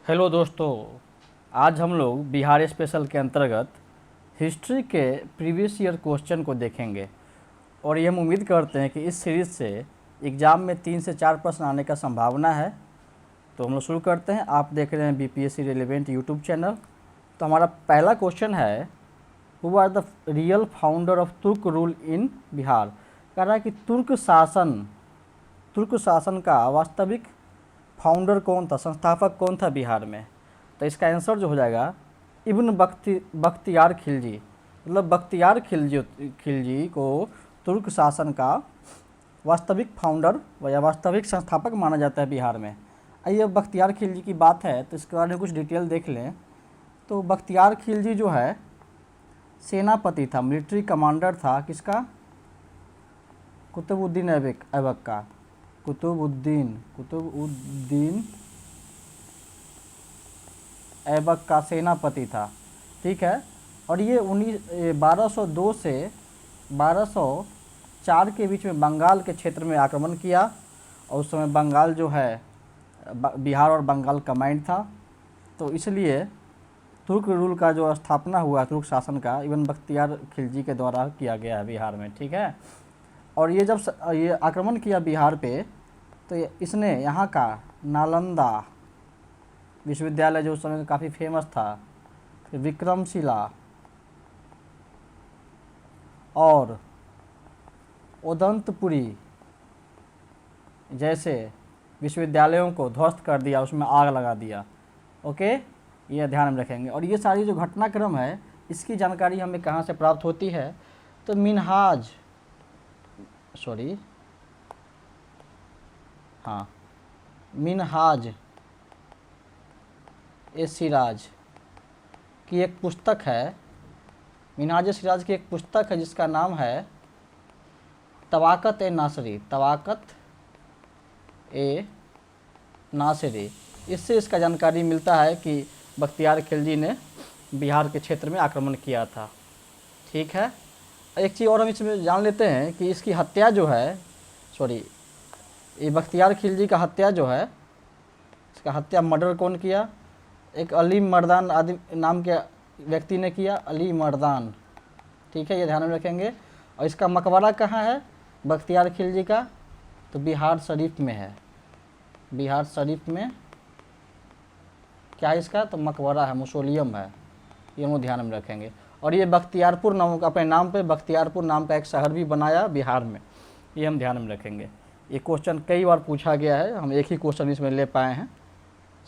Hello दोस्तों, आज हम लोग बिहार स्पेशल के अंतर्गत हिस्ट्री के प्रीवियस ईयर क्वेश्चन को देखेंगे और ये हम उम्मीद करते हैं कि इस सीरीज़ से एग्ज़ाम में 3 से 4 प्रश्न आने का संभावना है। तो हम लोग शुरू करते हैं। आप देख रहे हैं बीपीएससी रेलेवेंट यूट्यूब चैनल। तो हमारा पहला क्वेश्चन है, who are the real founder of Turk rule in Bihar. कह रहा है कि तुर्क शासन का वास्तविक फाउंडर कौन था, संस्थापक कौन था बिहार में। तो इसका आंसर जो हो जाएगा इब्न बख्तियार खिलजी। मतलब बख्तियार खिलजी को तुर्क शासन का वास्तविक फाउंडर या वास्तविक संस्थापक माना जाता है बिहार में। आइए, बख्तियार खिलजी की बात है तो इसके बारे में कुछ डिटेल देख लें। तो बख्तियार खिलजी जो है सेनापति था, मिलिट्री कमांडर था किसका, कुतुबुद्दीन ऐबक का। कुतुबुद्दीन ऐबक का सेनापति था, ठीक है। और ये 1202 से 1204 के बीच में बंगाल के क्षेत्र में आक्रमण किया और उस समय बंगाल जो है बिहार और बंगाल कमांड था। तो इसलिए तुर्क रूल का जो स्थापना हुआ तुर्क शासन का इब्न बख्तियार खिलजी के द्वारा किया गया है बिहार में, ठीक है। और ये जब ये आक्रमण किया बिहार पे तो इसने यहाँ का नालंदा विश्वविद्यालय जो उस समय काफ़ी फेमस था, फिर विक्रमशिला और उदंतपुरी जैसे विश्वविद्यालयों को ध्वस्त कर दिया, उसमें आग लगा दिया। ओके, ये ध्यान में रखेंगे। और ये सारी जो घटनाक्रम है इसकी जानकारी हमें कहाँ से प्राप्त होती है, तो मिनहाज ए सिराज की एक पुस्तक है। मिनहाज ए सिराज की एक पुस्तक है जिसका नाम है तवाक़त ए नासिरी। इससे इसका जानकारी मिलता है कि बख्तियार खिलजी ने बिहार के क्षेत्र में आक्रमण किया था, ठीक है। एक चीज़ और हम इसमें जान लेते हैं कि इसकी हत्या जो है ये बख्तियार खिलजी का हत्या जो है, इसका हत्या मर्डर कौन किया, एक अली मर्दान आदमी नाम के व्यक्ति ने किया, अली मर्दान, ठीक है, ये ध्यान में रखेंगे। और इसका मकबरा कहाँ है बख्तियार खिलजी का, तो बिहार शरीफ में है। बिहार शरीफ में क्या है इसका, तो मकबरा है, मौसोलियम है, ये हम ध्यान में रखेंगे। और ये बख्तियारपुर नाम का, अपने नाम पे बख्तियारपुर नाम का एक शहर भी बनाया बिहार में, ये हम ध्यान में रखेंगे। ये क्वेश्चन कई बार पूछा गया है, हम एक ही क्वेश्चन इसमें ले पाए हैं,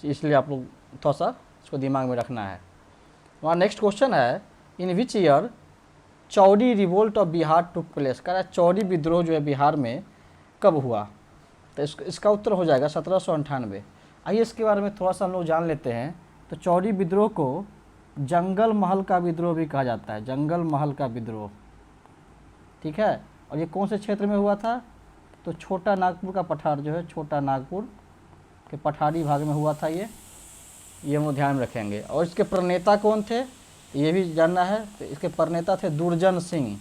इसलिए आप लोग थोड़ा सा इसको दिमाग में रखना है। वहाँ नेक्स्ट क्वेश्चन है, in which year Chauri revolt of Bihar took place. कह रहा है चौरी विद्रोह जो है बिहार में कब हुआ, तो इसका उत्तर हो जाएगा 1798। आइए इसके बारे में थोड़ा सा हम लोग जान लेते हैं। तो चौरी विद्रोह को जंगल महल का विद्रोह भी कहा जाता है, जंगल महल का विद्रोह, ठीक है। और ये कौन से क्षेत्र में हुआ था, तो छोटा नागपुर का पठार जो है, छोटा नागपुर के पठारी भाग में हुआ था ये हम ध्यान में रखेंगे। और इसके प्रणेता कौन थे ये भी जानना है, तो इसके प्रणेता थे दुर्जन सिंह।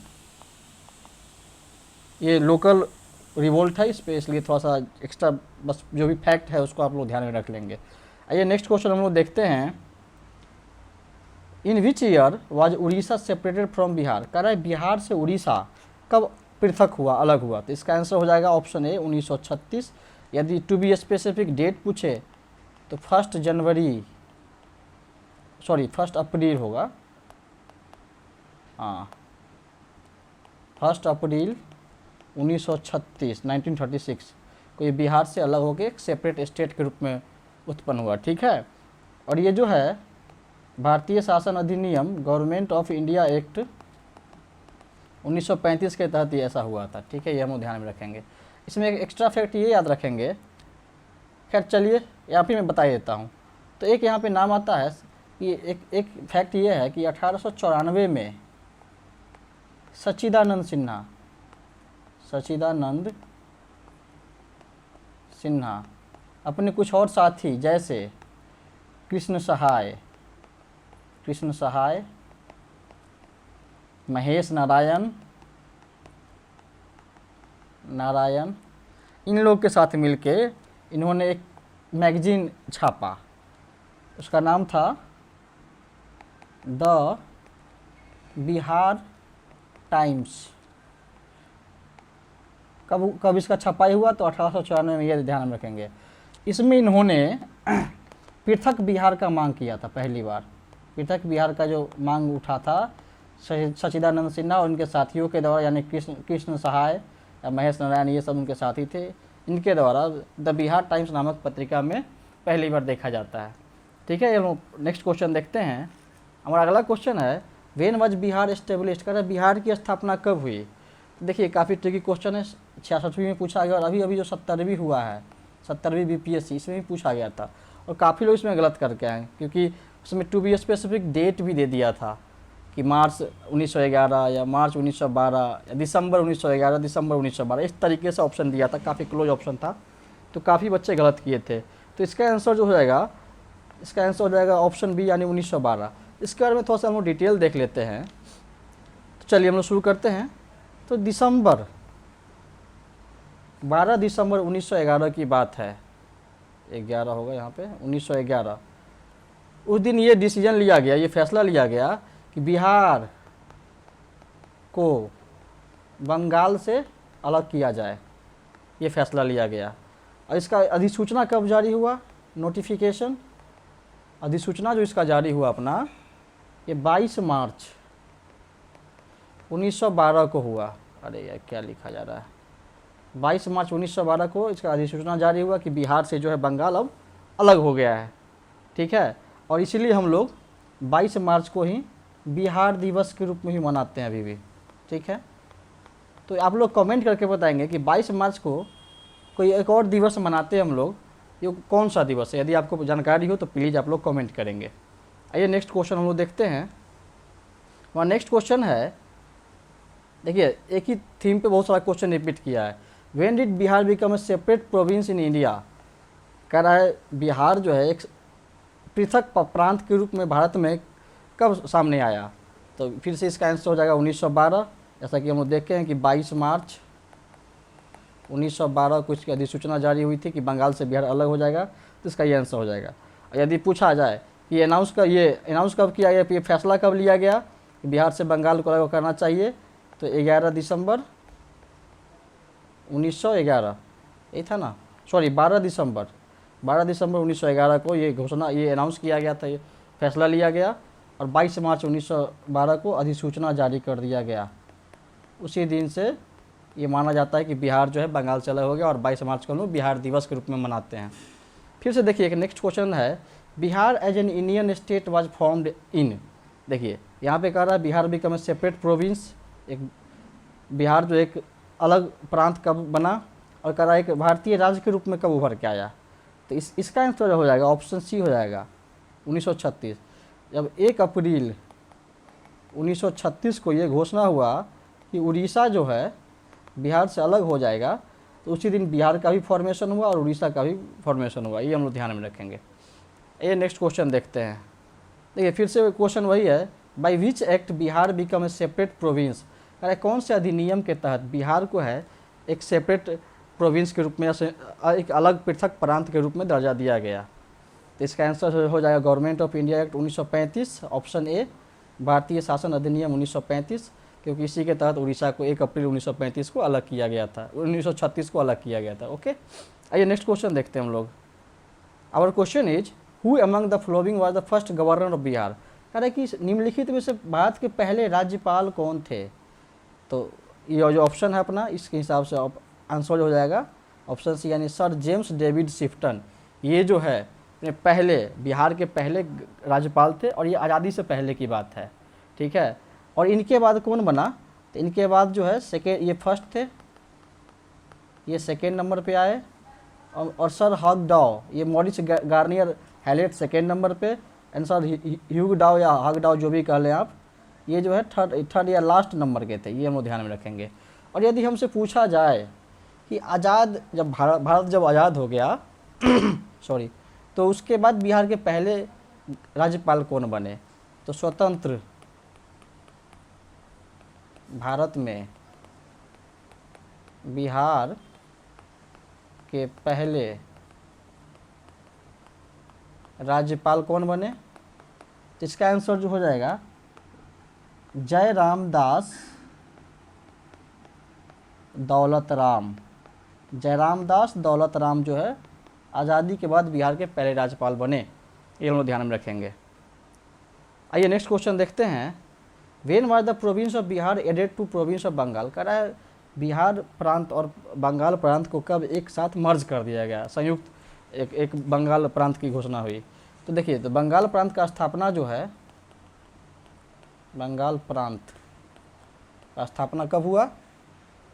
ये लोकल रिवोल्ट है, इस पर इसलिए थोड़ा सा एक्स्ट्रा बस जो भी फैक्ट है उसको आप लोग ध्यान में रख लेंगे। आइए नेक्स्ट क्वेश्चन हम लोग देखते हैं, in which year was Orissa separated from Bihar. कह रहा है बिहार से उड़ीसा कब पृथक हुआ, अलग हुआ, तो इसका आंसर हो जाएगा ऑप्शन ए 1936। यदि टू बी स्पेसिफिक डेट पूछे तो 1 अप्रैल होगा, हाँ 1 अप्रैल 1936 को ये बिहार से अलग होकर एक सेपरेट स्टेट के रूप में उत्पन्न हुआ, ठीक है। और ये जो है भारतीय शासन अधिनियम गवर्नमेंट ऑफ इंडिया एक्ट 1935 के तहत ये ऐसा हुआ था, ठीक है, ये हम ध्यान में रखेंगे। इसमें एक एक्स्ट्रा फैक्ट ये याद रखेंगे, खैर चलिए यहाँ पे मैं बता देता हूँ। तो एक यहाँ पे नाम आता है कि एक फैक्ट ये है कि 1894 में सच्चिदानंद सिन्हा अपने कुछ और साथी जैसे कृष्ण सहाय, महेश नारायण इन लोग के साथ मिलके इन्होंने एक मैगजीन छापा उसका नाम था द बिहार टाइम्स। कब कब इसका छपाई हुआ? तो 1894 में, ये ध्यान में रखेंगे। इसमें इन्होंने पृथक बिहार का मांग किया था पहली बार। पृथक बिहार का जो मांग उठा था सच्चिदानंद सिन्हा और उनके साथियों के द्वारा, यानी कृष्ण सहाय या महेश नारायण, ये सब उनके साथी थे, इनके द्वारा द बिहार टाइम्स नामक पत्रिका में पहली बार देखा जाता है। ठीक है, ये नेक्स्ट क्वेश्चन देखते हैं। हमारा अगला क्वेश्चन है वेन वॉज बिहार एस्टेब्लिश्ड, कह रहे बिहार की स्थापना कब हुई? तो देखिए काफ़ी ट्रिकी क्वेश्चन है, 66वीं में पूछा गया और अभी अभी जो 70वीं हुआ है, 70वीं बीपीएससी, इसमें भी पूछा गया था और काफ़ी लोग इसमें गलत करके आए, क्योंकि उसमें टू बी स्पेसिफिक डेट भी दे दिया था कि मार्च 1911 या मार्च 1912 या दिसंबर 1911, दिसंबर 1912, इस तरीके से ऑप्शन दिया था, काफ़ी क्लोज ऑप्शन था, तो काफ़ी बच्चे गलत किए थे। तो इसका आंसर जो हो जाएगा, इसका आंसर हो जाएगा ऑप्शन बी, यानी 1912। इसके बारे में थोड़ा सा हम लोग डिटेल देख लेते हैं। तो चलिए हम लोग शुरू करते हैं। तो दिसंबर 12 दिसंबर 1911 की बात है, 11 होगा यहाँ पे, 1911। उस दिन ये डिसीजन लिया गया, ये फैसला लिया गया कि बिहार को बंगाल से अलग किया जाए, ये फैसला लिया गया। और इसका अधिसूचना कब जारी हुआ? नोटिफिकेशन, अधिसूचना जो इसका जारी हुआ अपना, ये 22 मार्च 1912 को हुआ। अरे यार क्या लिखा जा रहा है, 22 मार्च 1912 को इसका अधिसूचना जारी हुआ कि बिहार से जो है बंगाल अब अलग हो गया है। ठीक है, और इसीलिए हम लोग 22 मार्च को ही बिहार दिवस के रूप में ही मनाते हैं अभी भी। ठीक है, तो आप लोग कमेंट करके बताएंगे कि 22 मार्च को कोई एक और दिवस मनाते हैं हम लोग, ये कौन सा दिवस है? यदि आपको जानकारी हो तो प्लीज़ आप लोग कमेंट करेंगे। आइए नेक्स्ट क्वेश्चन हम लोग देखते हैं। वहाँ नेक्स्ट क्वेश्चन है, देखिए एक ही थीम पे बहुत सारा क्वेश्चन रिपीट किया है। When did Bihar become a separate province in India? कह रहा है बिहार जो है एक पृथक प्रांत के रूप में भारत में कब सामने आया? तो फिर से इसका आंसर हो जाएगा 1912, जैसा कि हम लोग देखे हैं कि 22 मार्च 1912 को इसकी अधिसूचना जारी हुई थी कि बंगाल से बिहार अलग हो जाएगा, तो इसका ये आंसर हो जाएगा। यदि पूछा जाए कि अनाउंस कब किया गया, ये फैसला कब लिया गया कि बिहार से बंगाल को अलग करना चाहिए, तो 11 दिसंबर 1911, यही था ना, सॉरी 12 दिसंबर 1911 को ये घोषणा, ये अनाउंस किया गया था, ये फैसला लिया गया और 22 मार्च 1912 को अधिसूचना जारी कर दिया गया। उसी दिन से ये माना जाता है कि बिहार जो है बंगाल से अलग हो गया और 22 मार्च को हम लोग बिहार दिवस के रूप में मनाते हैं। फिर से देखिए एक नेक्स्ट क्वेश्चन है, Bihar as an Indian state was formed in. देखिए यहाँ पे कह रहा है Bihar become a separate province, एक बिहार जो एक अलग प्रांत कब बना, और कह रहा है एक भारतीय राज्य के रूप में कब उभर के आया। तो इसका आंसर हो जाएगा ऑप्शन सी हो जाएगा 1936। जब 1 अप्रैल 1936 को ये घोषणा हुआ कि उड़ीसा जो है बिहार से अलग हो जाएगा, तो उसी दिन बिहार का भी फॉर्मेशन हुआ और उड़ीसा का भी फॉर्मेशन हुआ, ये हम लोग ध्यान में रखेंगे। ये नेक्स्ट क्वेश्चन देखते हैं। देखिए फिर से क्वेश्चन वही है, by which act Bihar become a separate province. अरे कौन से अधिनियम के तहत बिहार को है एक सेपरेट प्रोविंस के रूप में, एक अलग पृथक प्रांत के रूप में दर्जा दिया गया? तो इसका आंसर हो जाएगा government of India act 1935, option A, भारतीय शासन अधिनियम 1935, क्योंकि इसी के तहत उड़ीसा को 1 अप्रैल 1935 को अलग किया गया था, 1936 को अलग किया गया था। ओके, आइए नेक्स्ट क्वेश्चन देखते हैं हम लोग। Our question is who among the following was the first governor of Bihar. कह रहे कि निम्नलिखित में से भारत के पहले राज्यपाल कौन थे? तो ये जो ऑप्शन है अपना, इसके हिसाब से आंसर हो जाएगा ऑप्शन सी, यानी सर जेम्स डेविड शिफ्टन। ये जो है पहले बिहार के पहले राज्यपाल थे और ये आज़ादी से पहले की बात है। ठीक है, और इनके बाद कौन बना? तो इनके बाद जो है सेकेंड, ये फर्स्ट थे, ये सेकेंड नंबर पे आए, और सर हग डाओ, ये Maurice Garnier Hallett second number पे, एंड सर ह्यूग डाओ या हग डाओ जो भी कह लें आप, ये जो है थर्ड या लास्ट नंबर के थे, ये हम लोग ध्यान में रखेंगे। और यदि हमसे पूछा जाए कि आज़ाद जब भारत जब आज़ाद हो गया सॉरी, तो उसके बाद बिहार के पहले राज्यपाल कौन बने? तो स्वतंत्र भारत में बिहार के पहले राज्यपाल कौन बने? तो इसका आंसर जो हो जाएगा जयराम दास दौलत राम। जयराम दास दौलत राम जो है आज़ादी के बाद बिहार के पहले राज्यपाल बने, ये हम लोग ध्यान में रखेंगे। आइए नेक्स्ट क्वेश्चन देखते हैं। When was the province of Bihar added to province of Bengal? कह रहा है बिहार प्रांत और बंगाल प्रांत को कब एक साथ मर्ज कर दिया गया, संयुक्त एक बंगाल प्रांत की घोषणा हुई। तो देखिए, तो बंगाल प्रांत का स्थापना जो है, बंगाल प्रांत का स्थापना कब हुआ?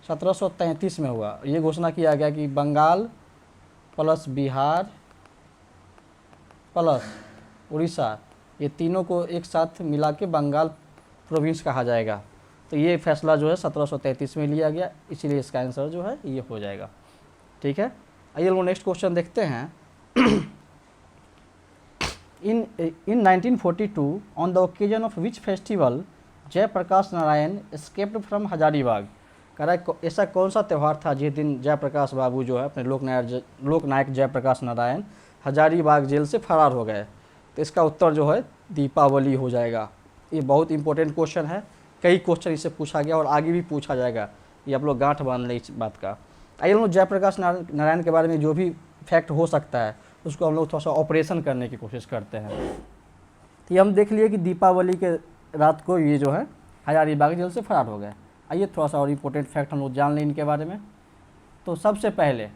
1733 में हुआ। ये घोषणा किया गया कि बंगाल प्लस बिहार प्लस उड़ीसा, ये तीनों को एक साथ मिला के बंगाल प्रोविंस कहा जाएगा। तो ये फैसला जो है 1733 में लिया गया, इसीलिए इसका आंसर जो है ये हो जाएगा। ठीक है, आइए लोग नेक्स्ट क्वेश्चन देखते हैं। In 1942, on the occasion of which festival Jayaprakash Narayan escaped from Hazaribagh? कह रहा है ऐसा कौन सा त्यौहार था जिस दिन जयप्रकाश बाबू जो है अपने लोकनायक जयप्रकाश नारायण हजारीबाग जेल से फरार हो गए? तो इसका उत्तर जो है दीपावली हो जाएगा। ये बहुत इंपॉर्टेंट क्वेश्चन है, कई क्वेश्चन इससे पूछा गया और आगे भी पूछा जाएगा, ये आप लोग गांठ बांध लें इस बात का। आइए लोग जयप्रकाश नारायण के बारे में जो भी फैक्ट हो सकता है उसको हम लोग थोड़ा सा ऑपरेशन करने की कोशिश करते हैं। तो ये हम देख लिए कि दीपावली के रात को ये जो है हजारीबाग जेल से फरार हो गए। आइए थोड़ा सा और इम्पोर्टेंट फैक्ट हम लोग जान लें इनके बारे में। तो सबसे पहले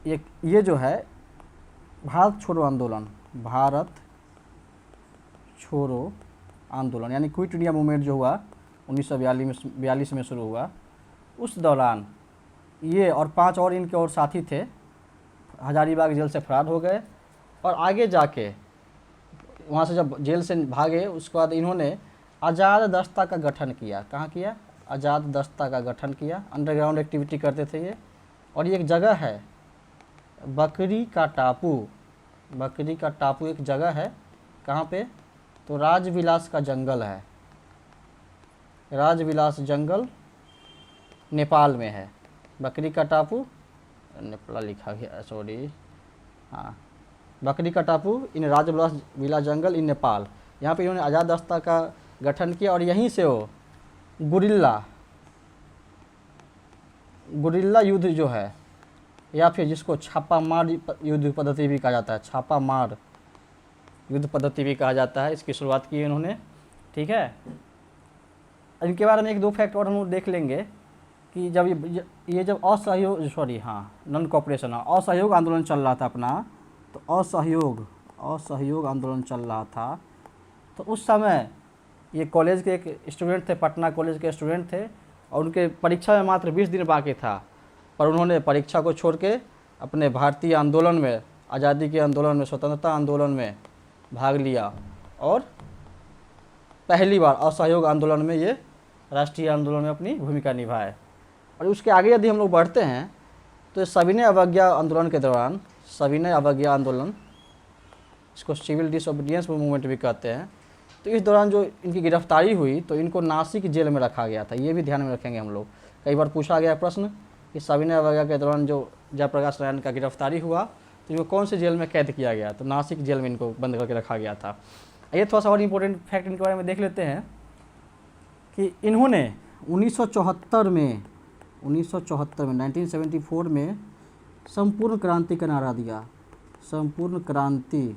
ये जो है भारत छोड़ो आंदोलन, भारत छोड़ो आंदोलन यानी क्विट इंडिया मूवमेंट जो हुआ 1942 में शुरू हुआ, उस दौरान ये और 5 और इनके और साथी थे हजारीबाग जेल से फरार हो गए। और आगे जाके वहाँ से जब जेल से भागे उसके बाद इन्होंने आज़ाद दस्ता का गठन किया। कहाँ किया? आज़ाद दस्ता का गठन किया। अंडरग्राउंड एक्टिविटी करते थे ये। और ये एक जगह है बकरी का टापू, बकरी का टापू एक जगह है, कहाँ पे? तो राजविलास का जंगल है, राजविलास जंगल नेपाल में है। बकरी का टापू नेपाल लिखा गया, सॉरी, हाँ, बकरी का टापू इन राजविलास जंगल इन नेपाल, यहाँ पे इन्होंने आज़ाद दस्ता का गठन किया। और यहीं से वो गुरिल्ला युद्ध जो है, या फिर जिसको छापा मार युद्ध पद्धति भी कहा जाता है, छापा मार युद्ध पद्धति भी कहा जाता है, इसकी शुरुआत की इन्होंने। ठीक है, इनके बारे में 1-2 फैक्ट और हम लोग देख लेंगे कि जब ये जब नॉन कॉपरेशन असहयोग आंदोलन चल रहा था अपना, तो असहयोग आंदोलन चल रहा था, तो उस समय ये कॉलेज के एक स्टूडेंट थे, पटना कॉलेज के स्टूडेंट थे, और उनके परीक्षा में मात्र 20 दिन बाकी था, पर उन्होंने परीक्षा को छोड़ के अपने भारतीय आंदोलन में, आज़ादी के आंदोलन में, स्वतंत्रता आंदोलन में भाग लिया और पहली बार असहयोग आंदोलन में ये राष्ट्रीय आंदोलन में अपनी भूमिका निभाए। और उसके आगे यदि हम लोग बढ़ते हैं तो सविनय अवज्ञा आंदोलन के दौरान, सविनय अवज्ञा आंदोलन, इसको सिविल डिसोबीडियंस मूवमेंट भी कहते हैं, तो इस दौरान जो इनकी गिरफ्तारी हुई तो इनको नासिक जेल में रखा गया था। ये भी ध्यान में रखेंगे हम लोग। कई बार पूछा गया प्रश्न कि सविनय अवज्ञा के दौरान जो जयप्रकाश नारायण का गिरफ्तारी हुआ तो इनको कौन से जेल में कैद किया गया? तो नासिक जेल में इनको बंद करके रखा गया था। ये थोड़ा सा और इम्पोर्टेंट फैक्ट इनके बारे में देख लेते हैं कि इन्होंने 1974 में 1974 में संपूर्ण क्रांति का नारा दिया, संपूर्ण क्रांति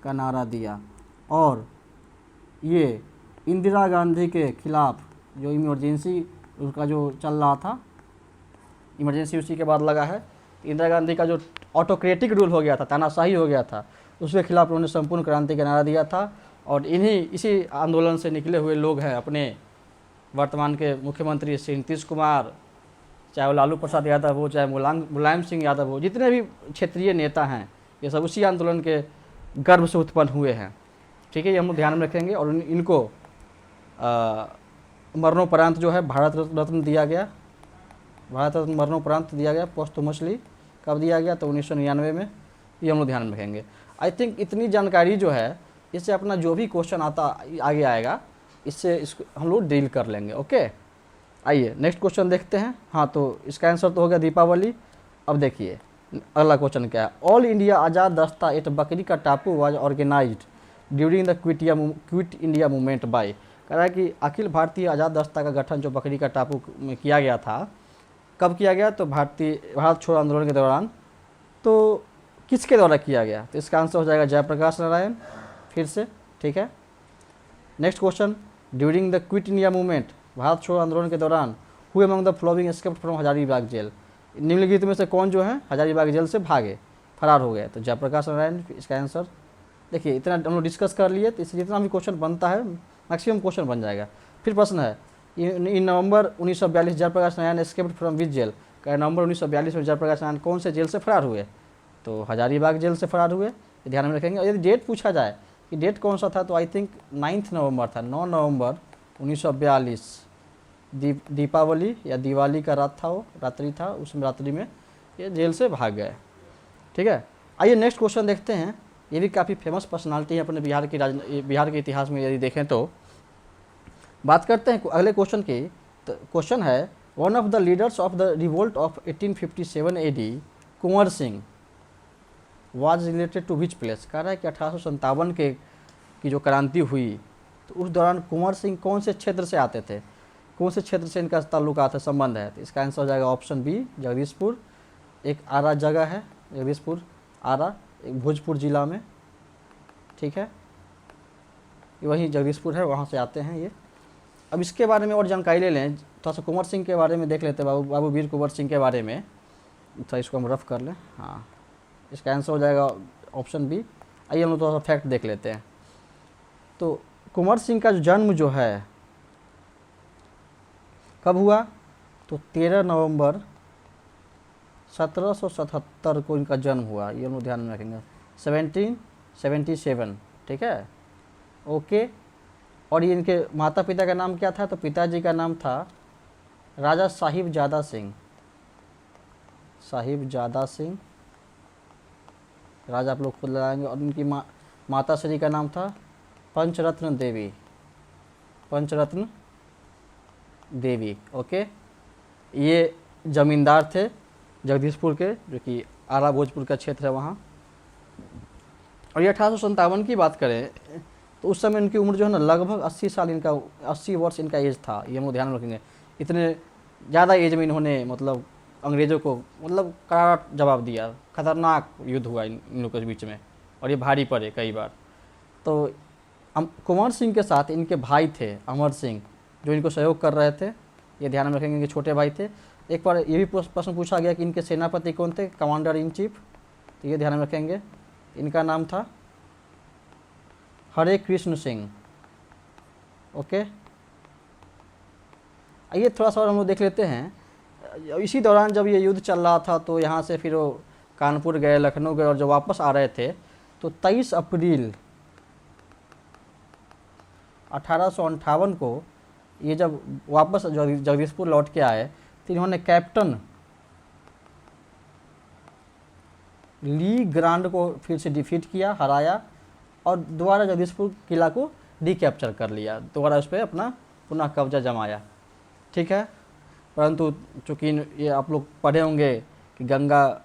का नारा दिया। और ये इंदिरा गांधी के खिलाफ जो इमरजेंसी उसका जो चल रहा था, इमरजेंसी उसी के बाद लगा है, इंदिरा गांधी का जो ऑटोक्रेटिक रूल हो गया था, तानाशाही हो गया था, उसके खिलाफ उन्होंने संपूर्ण क्रांति का नारा दिया था। और इसी आंदोलन से निकले हुए लोग हैं अपने वर्तमान के मुख्यमंत्री श्री नीतीश कुमार, चाहे वो लालू प्रसाद यादव हो, चाहे मुलायम सिंह यादव हो, जितने भी क्षेत्रीय नेता हैं ये सब उसी आंदोलन के गर्भ से उत्पन्न हुए हैं। ठीक है, ये हम लोग ध्यान में रखेंगे। और इनको मरणोपरांत जो है भारत रत्न दिया गया, भारत रत्न मरणोपरांत दिया गया पोस्टमसली। कब दिया गया? तो 1999 में। ये हम लोग ध्यान में रखेंगे। आई थिंक इतनी जानकारी जो है इससे अपना जो भी क्वेश्चन आता आगे आएगा इससे इसको हम लोग डील कर लेंगे। ओके, आइए नेक्स्ट क्वेश्चन देखते हैं। हाँ, तो इसका आंसर तो हो गया दीपावली। अब देखिए अगला क्वेश्चन क्या है, ऑल इंडिया आज़ाद दस्ता eight Bakri ka Tapu was organized during the Quit India Movement by. कह रहा है कि अखिल भारतीय आज़ाद दस्ता का गठन जो बकरी का टापू में किया गया था, कब किया गया, तो भारत छोड़ो आंदोलन के दौरान। तो किसके द्वारा किया गया, तो इसका आंसर हो जाएगा जयप्रकाश नारायण, फिर से, ठीक है। Next question, during the Quit India Movement, Bharat छोड़ो आंदोलन के दौरान, who among the following escaped from Hazaribagh jail, निम्नलिखित में से कौन जो है हजारीबाग जेल से भागे, फरार हो गए, तो जयप्रकाश नारायण इसका आंसर। देखिए इतना हम लोग डिस्कस कर लिए, तो इससे जितना भी क्वेश्चन बनता है मैक्सिमम क्वेश्चन बन जाएगा। फिर प्रश्न है, in November 1942 Jayaprakash Narayan escaped from which jail, क्या नवंबर 1942 में जयप्रकाश नारायण कौन से जेल से फरार हुए, तो हजारीबाग जेल से फरार हुए, ध्यान में रखेंगे। और यदि डेट पूछा जाए कि डेट कौन सा था, तो आई थिंक 9 नवंबर था, 9 नवंबर 1942, दीपावली या दिवाली का रात था, वो रात्रि था, उस रात्रि में ये जेल से भाग गए, ठीक है। आइए नेक्स्ट क्वेश्चन देखते हैं, ये भी काफ़ी फेमस पर्सनालिटी है अपने बिहार के इतिहास में यदि देखें तो। बात करते हैं अगले क्वेश्चन की, तो क्वेश्चन है, one of the leaders of the revolt of 1857 AD Kunwar Singh was related to which place. कह रहा है कि 1857 के की जो क्रांति हुई, तो उस दौरान कुंवर सिंह कौन से क्षेत्र से आते थे, कौन से क्षेत्र से इनका ताल्लुकात है, संबंध है, तो इसका आंसर हो जाएगा ऑप्शन बी जगदीशपुर। एक आरा जगह है जगदीशपुर, आरा एक भोजपुर जिला में, ठीक है, वही जगदीशपुर है, वहाँ से आते हैं ये। अब इसके बारे में और जानकारी ले लें, थोड़ा सा कुंवर सिंह के बारे में देख लेते हैं, बाबू वीर कुंवर सिंह के बारे में, थोड़ा इसको हम रफ कर लें। हाँ, इसका आंसर हो जाएगा ऑप्शन बी। आइए हम लोग थोड़ा सा फैक्ट देख लेते हैं। तो कुंवर सिंह का जन्म जो है कब हुआ, तो 13 नवंबर 1777 को इनका जन्म हुआ, ये हम लोग ध्यान में रखेंगे, 1777, ठीक है, ओके। और ये इनके माता पिता का नाम क्या था, तो पिताजी का नाम था राजा साहिबजादा सिंह, साहिबजादा सिंह, राजा आप लोग खुद लगाएंगे। और इनकी माता श्री का नाम था पंचरत्न देवी, पंचरत्न देवी, ओके। ये जमींदार थे जगदीशपुर के, जो कि आरा भोजपुर का क्षेत्र है वहाँ। और ये 1857 की बात करें तो उस समय इनकी उम्र जो है ना लगभग 80 साल, इनका 80 वर्ष इनका एज था, ये हम लोग ध्यान में रखेंगे। इतने ज़्यादा एज में इन्होंने मतलब अंग्रेज़ों को मतलब करारा जवाब दिया, खतरनाक युद्ध हुआ इन लोगों के बीच में, और ये भारी पड़े कई बार। तो कुंवर सिंह के साथ इनके भाई थे अमर सिंह, जो इनको सहयोग कर रहे थे, ये ध्यान में रखेंगे कि छोटे भाई थे। एक बार ये भी प्रश्न पूछा गया कि इनके सेनापति कौन थे, कमांडर इन चीफ, तो ये ध्यान में रखेंगे, इनका नाम था हरे कृष्ण सिंह, ओके। आइए थोड़ा सा और हम लोग देख लेते हैं। इसी दौरान जब ये युद्ध चल रहा था, तो यहाँ से फिर वो कानपुर गए, लखनऊ गए, और जब वापस आ रहे थे तो 23 अप्रैल 1858 को ये जब वापस जगदीशपुर लौट के आए, तो इन्होंने कैप्टन ली ग्रांड को फिर से डिफीट किया, हराया, और दोबारा जगदीशपुर किला को रिकैप्चर कर लिया, दोबारा उस पर अपना पुनः कब्जा जमाया, ठीक है। परंतु चूँकि ये आप लोग पढ़े होंगे कि गंगा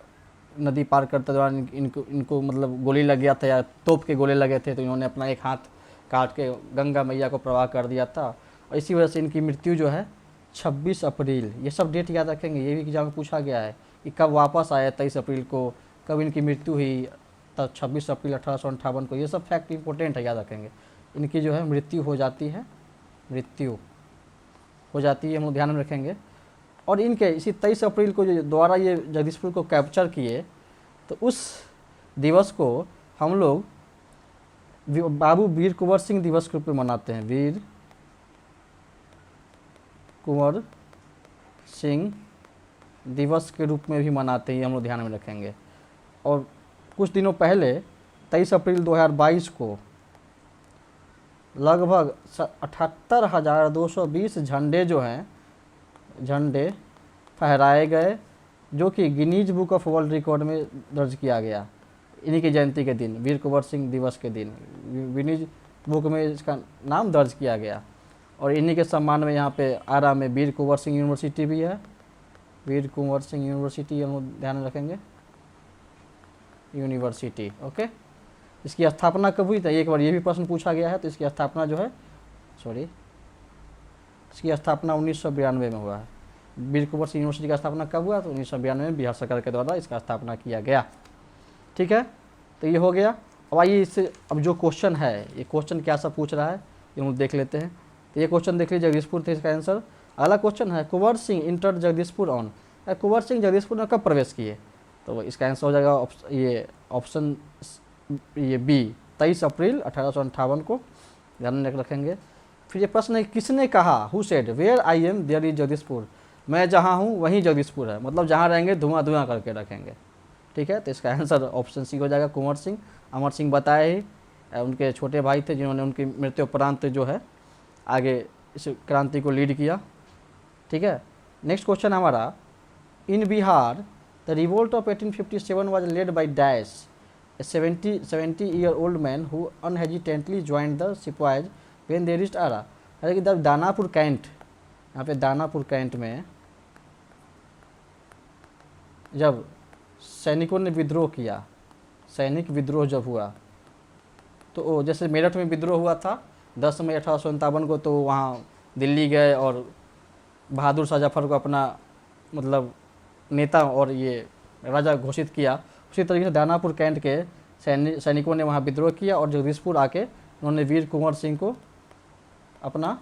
नदी पार करते दौरान इनको मतलब गोली लग गया था, या तोप के गोले लगे थे, तो इन्होंने अपना एक हाथ काट के गंगा मैया को प्रवाह कर दिया था, और इसी वजह से इनकी मृत्यु जो है 26 अप्रैल, ये सब डेट याद रखेंगे। ये भी एग्जाम में पूछा गया है कि कब वापस आए, 23 अप्रैल को, कब इनकी मृत्यु हुई, तब 26 अप्रैल 1858 को। ये सब फैक्ट इंपॉर्टेंट है, याद रखेंगे। इनकी जो है मृत्यु हो जाती है, मृत्यु हो जाती है, हम लोग ध्यान में रखेंगे। और इनके इसी 23 अप्रैल को जो दोबारा ये जगदीशपुर को कैप्चर किए, तो उस दिवस को हम लोग बाबू वीर कुंवर सिंह दिवस के रूप में मनाते हैं, वीर कुंवर सिंह दिवस के रूप में भी मनाते हैं, हम लोग ध्यान में रखेंगे। और कुछ दिनों पहले 23 अप्रैल 2022 को लगभग 78,220 झंडे जो हैं, झंडे फहराए गए, जो कि Guinness book of world record में दर्ज किया गया इन्हीं की जयंती के दिन, वीर कुंवर सिंह दिवस के दिन गिनीज बुक में इसका नाम दर्ज किया गया। और इन्हीं के सम्मान में यहाँ पे आरा में वीर कुंवर सिंह यूनिवर्सिटी भी है, वीर कुंवर सिंह यूनिवर्सिटी हम लोग ध्यान में रखेंगे। यूनिवर्सिटी। ओके, इसकी स्थापना कब हुई थी, एक बार ये भी प्रश्न पूछा गया है। तो इसकी स्थापना जो है, सॉरी, इसकी स्थापना 1992 में हुआ है। वीर कुंवर सिंह यूनिवर्सिटी का स्थापना कब हुआ, तो 1992 में बिहार सरकार के द्वारा इसका स्थापना किया गया। ठीक है, तो ये हो गया। अब आइए इससे अब जो क्वेश्चन है, ये क्वेश्चन क्या सब पूछ रहा है ये हम देख लेते हैं। तो ये क्वेश्चन देख लीजिए, जगदीशपुर थे इसका आंसर। अगला क्वेश्चन है, कुंवर सिंह इंटर जगदीशपुर ऑन, कुंवर सिंह जगदीशपुर में कब प्रवेश किए, तो इसका आंसर हो जाएगा ये ऑप्शन ये बी, 23 अप्रैल 1858 को, ध्यान में रखेंगे। फिर ये प्रश्न है, किसने कहा, who said where I am there is Jagdishpur, मैं जहाँ हूँ वहीं जगदीशपुर है, मतलब जहाँ रहेंगे धुआं धुआं करके रखेंगे। ठीक है, तो इसका आंसर ऑप्शन सी हो जाएगा, कुंवर सिंह। अमर सिंह बताए ही, उनके छोटे भाई थे जिन्होंने उनकी मृत्यु उपरांत जो है आगे इस क्रांति को लीड किया। ठीक है, नेक्स्ट क्वेश्चन हमारा, in Bihar the revolt of 1857 was led by dash, a 70-year-old man who unhesitantly joined the Sepoys when they reached Ara। अरे कि जब दानापुर कैंट, यहाँ पे दानापुर कैंट में जब सैनिकों ने विद्रोह किया, सैनिक विद्रोह जब हुआ, तो जैसे मेरठ में विद्रोह हुआ था 10 मई 1857 को, तो वहाँ दिल्ली गए और बहादुर शाह जफर को अपना मतलब नेता और ये राजा घोषित किया। उसी तरीके से दानापुर कैंट के सैनिकों ने वहाँ विद्रोह किया और जगदीशपुर आके उन्होंने वीर कुंवर सिंह को अपना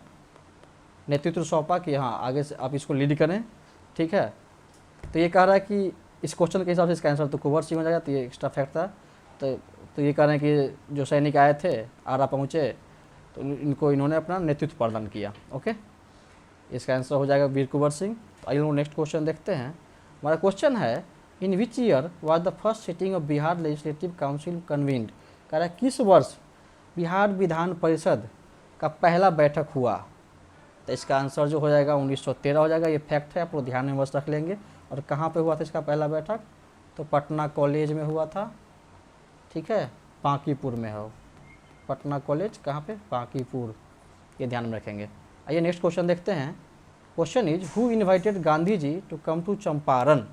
नेतृत्व सौंपा कि हाँ आगे से आप इसको लीड करें। ठीक है, तो ये कह रहा है कि इस क्वेश्चन के हिसाब से इसका आंसर तो कुंवर सिंह हो जाएगा। तो ये एक्स्ट्रा फैक्ट था। तो ये कह रहे हैं कि जो सैनिक आए थे, आरा पहुँचे, तो इनको इन्होंने अपना नेतृत्व प्रदान किया। ओके, इसका आंसर हो जाएगा वीर कुंवर सिंह। तो आइए नेक्स्ट क्वेश्चन देखते हैं। हमारा क्वेश्चन है, in which year was the first sitting of Bihar legislative council convened, कह रहा है किस वर्ष बिहार विधान परिषद का पहला बैठक हुआ। तो इसका आंसर जो हो जाएगा 1913 हो जाएगा। ये फैक्ट है, आप लोग ध्यान में बस रख लेंगे। और कहाँ पे हुआ था इसका पहला बैठक, तो पटना कॉलेज में हुआ था। ठीक है, बांकीपुर में हो, पटना कॉलेज कहाँ पे, बांकीपुर, ये ध्यान में रखेंगे। आइए नेक्स्ट क्वेश्चन देखते हैं। Question is, who invited Gandhi ji to come to Champaran.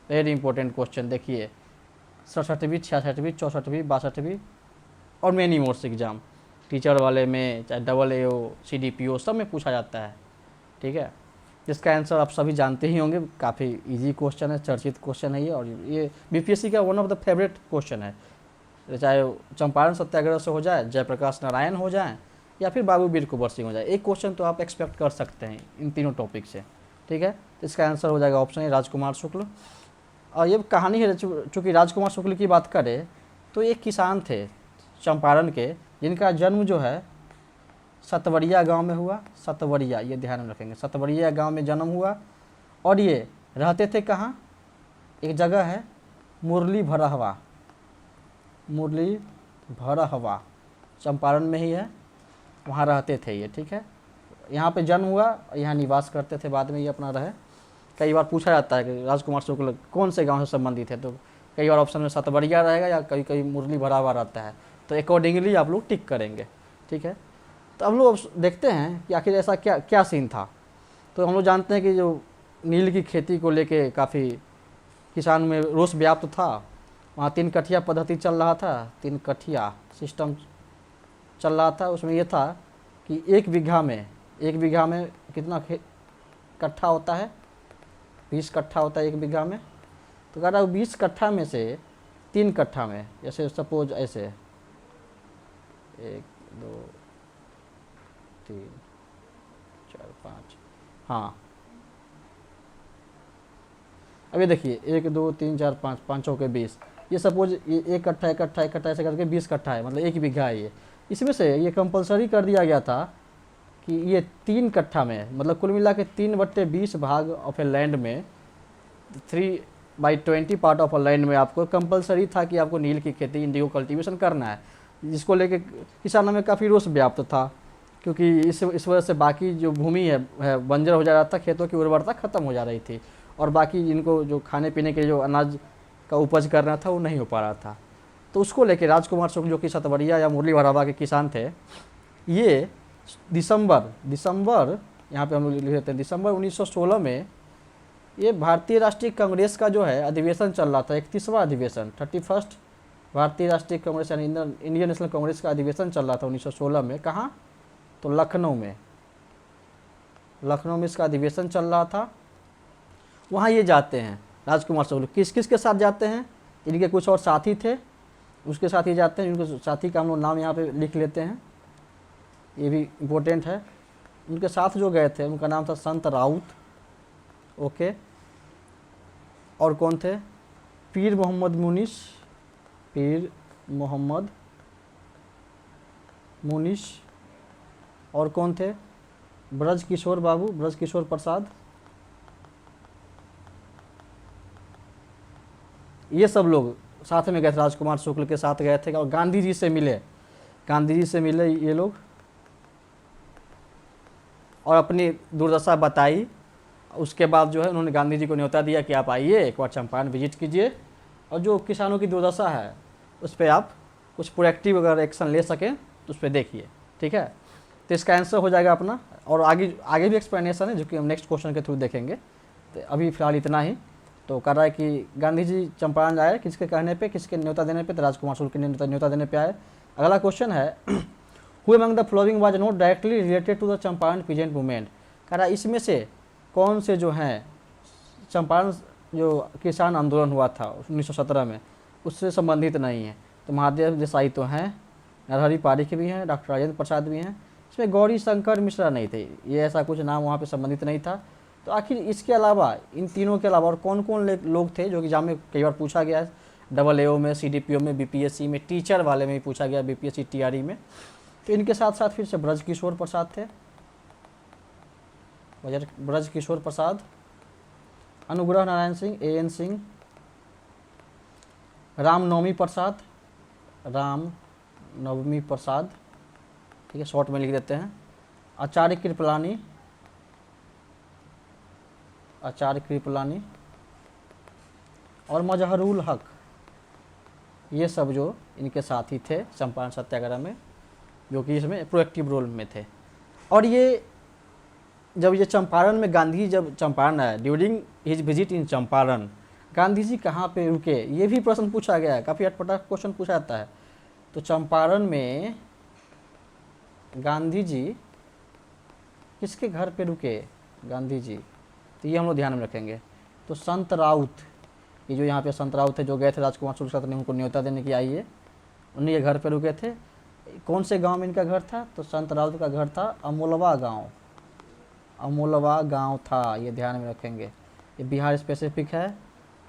Very important question, देखिए 67वीं, 66वीं, 64वीं, 62वीं और मेनी मोर्स एग्जाम, टीचर वाले में, चाहे AAO, CDPO, सब में पूछा जाता है। ठीक है, जिसका आंसर आप सभी जानते ही होंगे, काफ़ी इजी क्वेश्चन है, चर्चित क्वेश्चन है ये, और ये BPSC का one of the favourite question है। चाहे चंपारण सत्याग्रह से हो जाए, जयप्रकाश नारायण हो जाए, या फिर बाबू वीर कुंवर सिंह हो जाए, एक क्वेश्चन तो आप एक्सपेक्ट कर सकते हैं इन तीनों टॉपिक से। ठीक है, तो इसका आंसर हो जाएगा ऑप्शन ए, राजकुमार शुक्ल। और ये कहानी है, चूँकि राजकुमार शुक्ल की बात करें तो एक किसान थे चंपारण के, जिनका जन्म जो है सतवरिया गांव में हुआ। सतवरिया, ये ध्यान में रखेंगे, सतवरिया गांव में जन्म हुआ। और ये रहते थे कहाँ, एक जगह है मुरली भरहवा, मुरली भरहवा चंपारण में ही है, वहाँ रहते थे ये। ठीक है, यहाँ पे जन्म हुआ, यहाँ निवास करते थे, बाद में ये अपना रहे। कई बार पूछा जाता है कि राजकुमार शुक्ल कौन से गांव से संबंधित है, तो कई बार ऑप्शन में सतवरिया रहेगा या कई कई मुरली भरावा रहता है, तो अकॉर्डिंगली आप लोग टिक करेंगे। ठीक है, तो हम लोग देखते हैं कि आखिर ऐसा क्या क्या सीन था। तो हम लोग जानते हैं कि जो नील की खेती को लेके काफ़ी किसान में रोष व्याप्त था। वहाँ 3 कठिया पद्धति चल रहा था, 3 कठिया सिस्टम चल रहा था। उसमें यह था कि एक बीघा में कितना कट्ठा होता है, 20 कट्ठा होता है एक बीघा में। तो कह रहा है 20 कट्ठा में से 3 कट्ठा में, जैसे सपोज ऐसे 1 2 3 4 5, हाँ अभी देखिए 1 2 3 4 5, 5 के 20, ये सपोज ये 1 कट्ठा 1 कट्ठा 1 कट्ठा ऐसे करके 20 कट्ठा है, मतलब 1 बीघा है ये। इसमें से ये कंपलसरी कर दिया गया था कि ये 3 कट्ठा में, मतलब कुल मिला के 3/20 भाग ऑफ ए लैंड में, 3/20 पार्ट ऑफ अ लैंड में आपको कंपलसरी था कि आपको नील की खेती, इंडिगो कल्टीवेशन करना है। जिसको लेके किसानों में काफ़ी रोष व्याप्त था, क्योंकि इस वजह से बाकी जो भूमि है बंजर हो जा रहा था, खेतों की उर्वरता खत्म हो जा रही थी, और बाकी जिनको जो खाने पीने के जो अनाज का उपज करना था वो नहीं हो पा रहा था। तो उसको लेके राजकुमार शुक्ल जो कि सतवरिया या मुरली भरावा के किसान थे, ये दिसंबर यहाँ पे हम लोग लिख लेते हैं, दिसंबर 1916 में ये भारतीय राष्ट्रीय कांग्रेस का जो है अधिवेशन चल रहा था, 31वां अधिवेशन, 31st भारतीय राष्ट्रीय कांग्रेस यानी इंडियन नेशनल कांग्रेस का अधिवेशन चल रहा था 1916 में। कहाँ? तो लखनऊ में। लखनऊ में इसका अधिवेशन चल रहा था। वहाँ ये जाते हैं राजकुमार शुक्ल। किस किस के साथ जाते हैं? इनके कुछ और साथी थे, उसके साथ ये जाते हैं। उनके साथी का हम लोग नाम यहाँ पे लिख लेते हैं, ये भी इम्पोर्टेंट है। उनके साथ जो गए थे उनका नाम था संत राउत, ओके। और कौन थे? पीर मोहम्मद मुनिश, पीर मोहम्मद मुनिश। और कौन थे? ब्रज किशोर बाबू, ब्रज किशोर प्रसाद। ये सब लोग साथ में गए थे, राजकुमार शुक्ल के साथ गए थे और गांधी जी से मिले। गांधी जी से मिले ये लोग और अपनी दुर्दशा बताई। उसके बाद जो है उन्होंने गांधी जी को न्योता दिया कि आप आइए एक बार चंपारण विजिट कीजिए और जो किसानों की दुर्दशा है उस पर आप कुछ प्रोएक्टिव अगर एक्शन ले सकें तो उस पर देखिए, ठीक है। तो इसका आंसर हो जाएगा अपना। और आगे भी एक्सप्लेनेशन है जो कि हम नेक्स्ट क्वेश्चन के थ्रू देखेंगे। तो अभी फिलहाल इतना ही। तो कह रहा है कि गांधी जी चंपारण आए किसके कहने पे, किसके न्योता देने पे? तो राजकुमार शुक्ल के न्योता देने पे आए। अगला क्वेश्चन है who among the following was not directly related to the Champaran peasant movement. कह रहा है इसमें से कौन से जो हैं चंपारण जो किसान आंदोलन हुआ था 1917 में उससे संबंधित नहीं है। तो महादेव देसाई तो हैं, नरहरि पारिख भी हैं, डॉक्टर राजेंद्र प्रसाद भी हैं। इसमें गौरी शंकर मिश्रा नहीं थे, ये ऐसा कुछ नाम वहाँ पे संबंधित नहीं था। तो आखिर इसके अलावा इन तीनों के अलावा और कौन कौन लोग थे जो कि एग्जाम में कई बार पूछा गया है, AA में, CDPO में, BPSC में, टीचर वाले में भी पूछा गया, BPSC TRE में। तो इनके साथ साथ फिर से ब्रज किशोर प्रसाद थे, ब्रज किशोर प्रसाद, अनुग्रह नारायण सिंह, AN सिंह, रामनवमी प्रसाद, रामनवमी प्रसाद, ठीक है, शॉर्ट में लिख देते हैं, आचार्य कृपलानी, आचार्य कृपलानी और मजहरुल हक। ये सब जो इनके साथी थे चंपारण सत्याग्रह में, जो कि इसमें प्रोएक्टिव रोल में थे। और ये जब ये चंपारण में गांधी जब चंपारण आए, during his visit in Champaran, Gandhi ji कहाँ पे रुके, ये भी प्रश्न पूछा गया है, काफ़ी अटपटा क्वेश्चन पूछा जाता है। तो चंपारण में गांधी जी किसके घर पे रुके? गांधी जी, तो ये हम लोग ध्यान में रखेंगे। तो संत राउत, ये जो यहाँ पे संत राउत थे जो गए थे राजकुमार शुक्ल साथ ने उनको न्योता देने की आइए, उन्हीं के घर पे रुके थे। कौन से गांव में इनका घर था? तो संत राउत का घर था अमोलवा गांव, अमोलवा गांव था, ये ध्यान में रखेंगे। ये बिहार स्पेसिफिक है,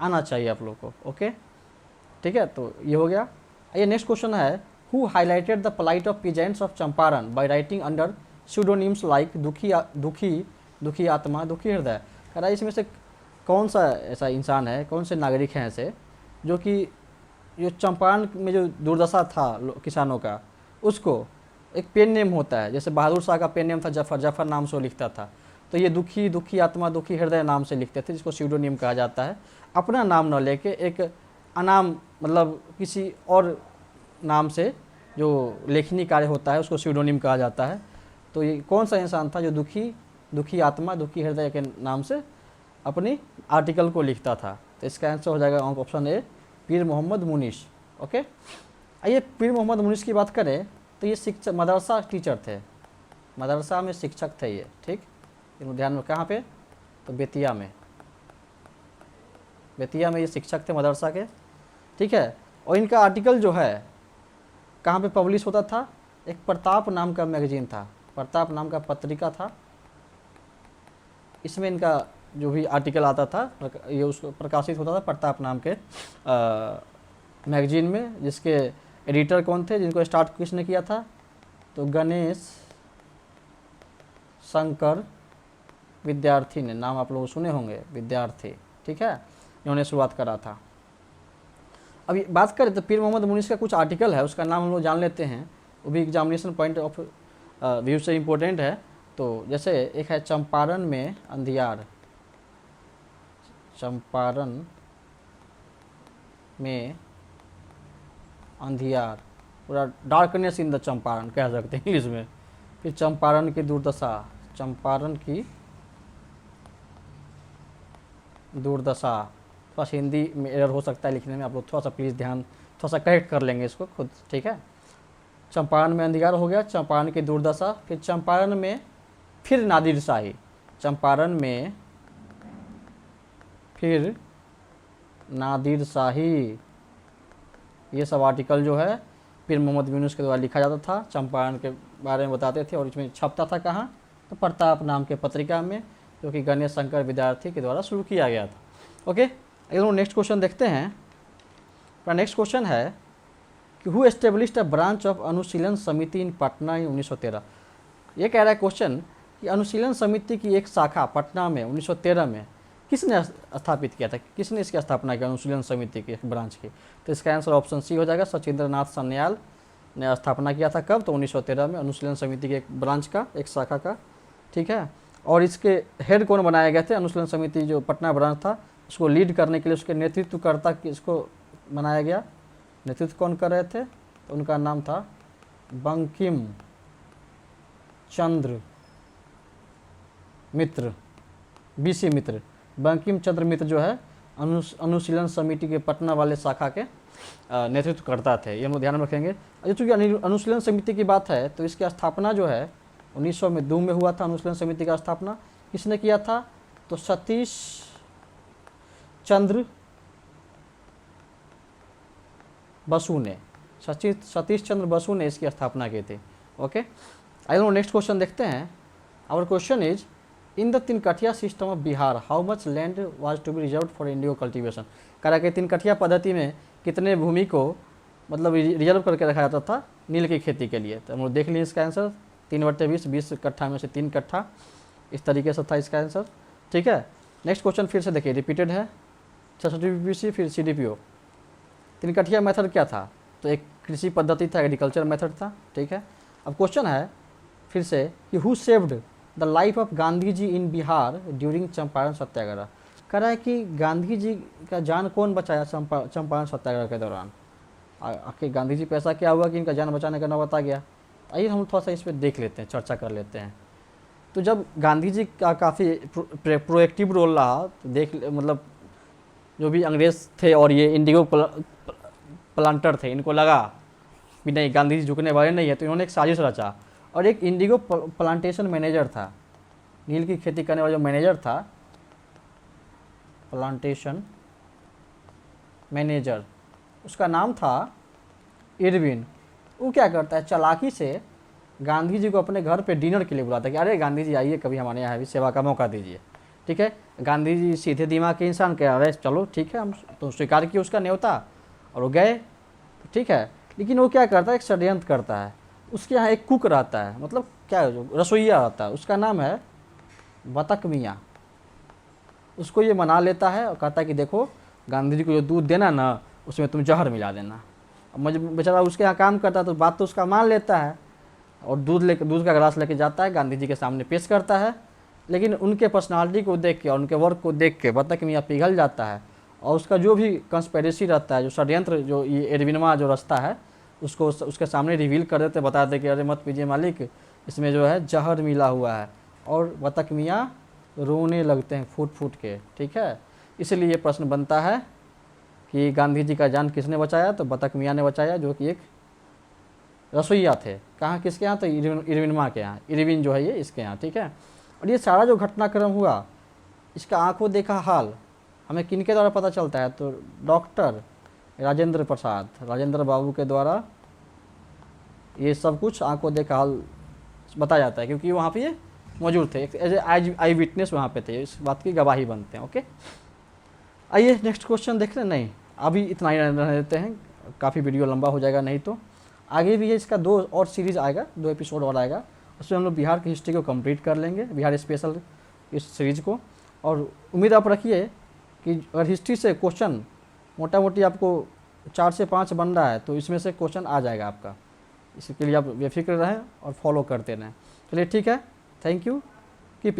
आना चाहिए आप लोग को, ओके, ठीक है। तो ये हो गया। ये नेक्स्ट क्वेश्चन है who highlighted the plight of peasants of Champaran by writing under pseudonyms like Dukhi Atma, दुखी हृदय। कह रहा है इसमें से कौन सा ऐसा इंसान है, कौन से नागरिक हैं ऐसे जो कि जो चंपारण में जो दुर्दशा था किसानों का, उसको एक पेन नेम होता है, जैसे बहादुर शाह का पेन नेम था जफर, जफर नाम से वो लिखता था। तो ये दुखी आत्मा, दुखी हृदय नाम से लिखते थे, जिसको स्यूडोनिम कहा जाता है। अपना नाम न लेके एक अनाम, मतलब किसी और नाम से जो लेखनी कार्य होता है उसको स्यूडोनिम कहा जाता है। तो ये कौन सा इंसान था जो दुखी आत्मा, दुखी हृदय के नाम से अपनी आर्टिकल को लिखता था? तो इसका आंसर हो जाएगा option A, Pir Mohammad Munish, okay. आइए पीर मोहम्मद मुनिश की बात करें तो ये शिक्षक, मदरसा टीचर थे, मदरसा में शिक्षक थे ये, ठीक। ध्यान में, कहाँ पे? तो बेतिया में, बेतिया में ये शिक्षक थे मदरसा के, ठीक है। और इनका आर्टिकल जो है कहाँ पे पब्लिश होता था? एक प्रताप नाम का मैगजीन था, प्रताप नाम का पत्रिका था, इसमें इनका जो भी आर्टिकल आता था ये उसको प्रकाशित होता था प्रताप नाम के मैगजीन में, जिसके एडिटर कौन थे, जिनको स्टार्ट किसने किया था? तो गणेश शंकर विद्यार्थी ने, नाम आप लोग सुने होंगे, विद्यार्थी, ठीक है, इन्होंने शुरुआत करा था। अभी बात करें तो पीर मोहम्मद मुनिश का कुछ आर्टिकल है, उसका नाम हम लोग जान लेते हैं, वो भी एग्जामिनेशन पॉइंट ऑफ व्यू से इम्पोर्टेंट है। तो जैसे एक है चंपारण में अंधियार, चंपारण में अंधियार, पूरा डार्कनेस इन द चंपारण कह सकते हैं इंग्लिश में। फिर चंपारण की दुर्दशा, चंपारण की दुर्दशा, थोड़ा सा हिंदी में एरर हो सकता है लिखने में, आप लोग थोड़ा सा प्लीज़ ध्यान थोड़ा सा करेक्ट कर लेंगे इसको खुद, ठीक है। चंपारण में अंधियार हो गया, चंपारण की दुर्दशा, फिर चंपारण में फिर नादिर शाही, चंपारण में फिर नादिर शाही, ये सब आर्टिकल जो है पीर मोहम्मद यूनुस के द्वारा लिखा जाता था, चंपारण के बारे में बताते थे और इसमें छपता था कहाँ, तो प्रताप नाम के पत्रिका में, जो कि गणेश शंकर विद्यार्थी के द्वारा शुरू किया गया था। ओके, अगर नेक्स्ट क्वेश्चन देखते हैं। नेक्स्ट क्वेश्चन है कि who established a branch of Anushilan Samiti इन पटना इन 1913। ये कह रहा है क्वेश्चन कि अनुशीलन समिति की एक शाखा पटना में 1913 में किसने स्थापित किया था, किसने इसकी स्थापना की अनुशीलन समिति की ब्रांच की। तो इसका आंसर ऑप्शन सी हो जाएगा, सचिंद्र नाथ सन्याल ने स्थापना किया था। कब, तो 1913 में अनुशीलन समिति के एक ब्रांच का, एक शाखा का, ठीक है। और इसके हेड कौन बनाए गए थे, अनुशीलन समिति जो पटना ब्रांच था उसको लीड करने के लिए उसके नेतृत्वकर्ता किसको बनाया गया, नेतृत्व कौन कर रहे थे, तो उनका नाम था बंकिम चंद्र मित्र, बीसी मित्र। बंकिम चंद्र मित्र जो है अनुशीलन समिति के पटना वाले शाखा के नेतृत्व करता थे, ये हम लोग ध्यान में रखेंगे। चूँकि अनुशीलन समिति की बात है तो इसकी स्थापना जो है 1902 में हुआ था। अनुशीलन समिति का स्थापना किसने किया था, तो सतीश चंद्र बसु ने, सतीश चंद्र बसु ने इसकी स्थापना की थी। ओके, आइए नेक्स्ट क्वेश्चन देखते हैं। Our question is in the Tinkathia system of Bihar how much land was to be reserve for indigo cultivation. कह रहा कि तिनकठिया पद्धति में कितने भूमि को मतलब रिजर्व करके रखा जाता था नील की खेती के लिए। तो हम लोग देख लिए इसका आंसर 3/20, 20 कट्ठा में से 3 कट्ठा, इस तरीके से था इसका आंसर, ठीक है। नेक्स्ट क्वेश्चन फिर से देखिए, रिपीटेड है, 6 फिर CDPO। तिनकठिया मेथड क्या था, तो एक कृषि पद्धति था, एग्रीकल्चर मेथड था, ठीक है। अब क्वेश्चन है फिर से कि who saved the life of Gandhi ji in Bihar during Champaran Satyagraha. कह रहा है कि गांधी जी का जान कौन बचाया चंपारण सत्याग्रह के दौरान। आखिर गांधी जी पे ऐसा क्या हुआ कि इनका जान बचाने का नौबत आ गया। आइए हम थोड़ा सा इस पर देख लेते हैं, चर्चा कर लेते हैं। तो जब गांधी जी का काफ़ी प्रोएक्टिव रोल रहा, तो मतलब जो भी अंग्रेज़ थे और ये इंडिगो प्लांटर थे, इनको लगा कि नहीं गांधी जी झुकने वाले नहीं है, तो इन्होंने एक साजिश रचा। और एक इंडिगो प्लांटेशन मैनेजर था, नील की खेती करने वाला जो मैनेजर था, प्लांटेशन मैनेजर, उसका नाम था इरविन। वो क्या करता है, चालाकी से गांधी जी को अपने घर पे डिनर के लिए बुलाता है कि अरे गांधी जी आइए कभी हमारे यहाँ भी सेवा का मौका दीजिए, ठीक है। गांधी जी सीधे दिमाग के इंसान कह रहे चलो ठीक है, हम तो स्वीकार किए उसका न्योता और वो गए, ठीक है। लेकिन वो क्या करता है, एक षड्यंत्र करता है। उसके यहाँ एक कुक रहता है, मतलब क्या रसोईया रहता है, उसका नाम है बतक मियाँ। उसको ये मना लेता है और कहता है कि देखो गांधी जी को जो दूध देना ना उसमें तुम जहर मिला देना। अब मुझे बेचारा उसके यहाँ काम करता है तो बात तो उसका मान लेता है और दूध का गिलास लेके जाता है, गांधी जी के सामने पेश करता है। लेकिन उनके पर्सनालिटी को देख के और उनके वर्क को देख के बतक मियाँ पिघल जाता है और उसका जो भी कंस्पिरेसी रहता है, जो षड्यंत्र, जो ये एडविनमा जो रास्ता है, उसको उसके सामने रिवील कर देते, बता देते कि अरे मत पीजिए मालिक, इसमें जो है जहर मिला हुआ है। और बतक मियाँ रोने लगते हैं फूट फूट के, ठीक है। इसलिए ये प्रश्न बनता है कि गांधी जी का जान किसने बचाया, तो बतक मियाँ ने बचाया, जो कि एक रसोईया थे। कहाँ, किसके यहाँ, तो इरविनमा के यहाँ, इरविन जो है ये इसके यहाँ, ठीक है। और ये सारा जो घटनाक्रम हुआ, इसका आंखों देखा हाल हमें किनके द्वारा पता चलता है, तो डॉक्टर राजेंद्र प्रसाद, राजेंद्र बाबू के द्वारा ये सब कुछ आंखों देखा हाल बताया जाता है, क्योंकि वहाँ पे ये मौजूद थे, एज ए आई विटनेस वहाँ पे थे, इस बात की गवाही बनते हैं। ओके, आइए नेक्स्ट क्वेश्चन देख लें। नहीं, अभी इतना ही रहने देते हैं, काफ़ी वीडियो लंबा हो जाएगा, नहीं तो आगे भी है इसका 2 और सीरीज़ आएगा, 2 एपिसोड और आएगा, उसमें हम लोग बिहार की हिस्ट्री को कंप्लीट कर लेंगे, बिहार स्पेशल इस सीरीज़ को। और उम्मीद आप रखिए कि अगर हिस्ट्री से क्वेश्चन मोटा मोटी आपको 4 से 5 बन रहा है तो इसमें से क्वेश्चन आ जाएगा आपका। इसके लिए आप बेफिक्र रहें और फॉलो करते रहें। चलिए ठीक है, थैंक यू।